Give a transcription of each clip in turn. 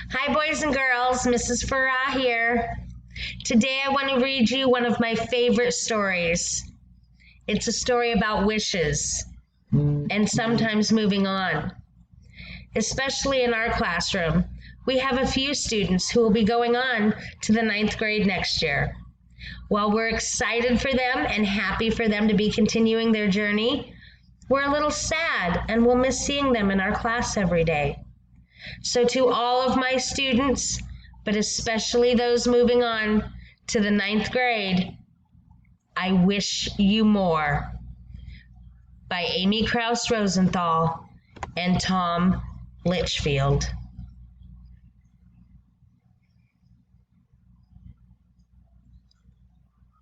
Hi, boys and girls. Mrs. Farrah here. Today I want to read you one of my favorite stories. It's a story about wishes and sometimes moving on. Especially in our classroom, we have a few students who will be going on to the 9th grade next year. While we're excited for them and happy for them to be continuing their journey, we're a little sad and we'll miss seeing them in our class every day. So to all of my students, but especially those moving on to the 9th grade, I wish you more. By Amy Krauss Rosenthal and Tom Litchfield.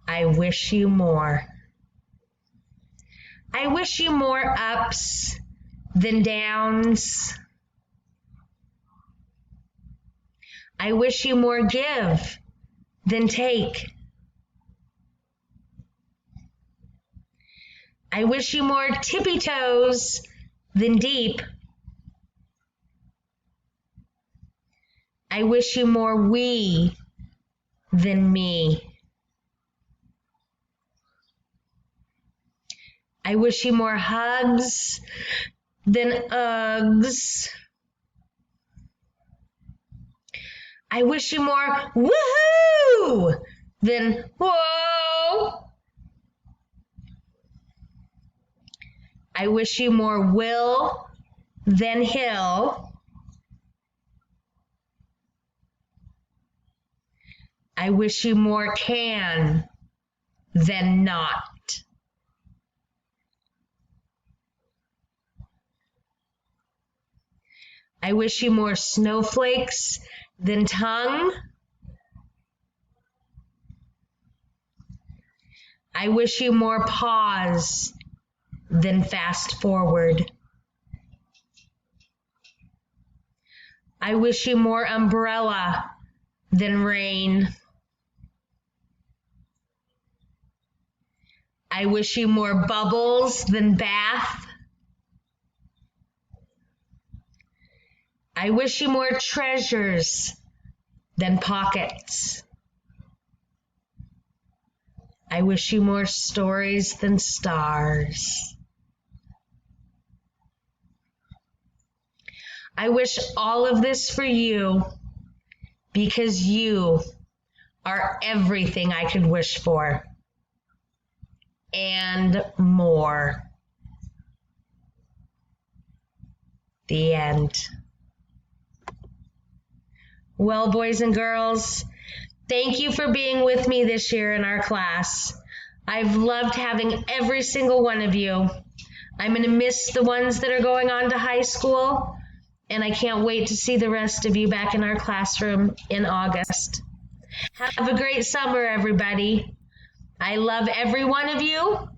I wish you more. I wish you more ups than downs. I wish you more give than take. I wish you more tippy toes than deep. I wish you more we than me. I wish you more hugs than Uggs. I wish you more woohoo than whoa. I wish you more will than hill. I wish you more can than not. I wish you more snowflakes than tongue. I wish you more pause than fast forward. I wish you more umbrella than rain. I wish you more bubbles than bath. I wish you more treasures than pockets. I wish you more stories than stars. I wish all of this for you because you are everything I could wish for and more. The end. Well, boys and girls, thank you for being with me this year in our class. I've loved having every single one of you. I'm going to miss the ones that are going on to high school, and I can't wait to see the rest of you back in our classroom in August. Have a great summer, everybody. I love every one of you,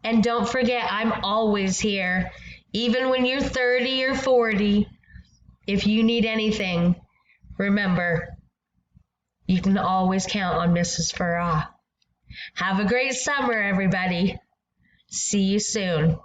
and don't forget, I'm always here, even when you're 30 or 40. If you need anything, remember, you can always count on Mrs. Farrah. Have a great summer, everybody. See you soon.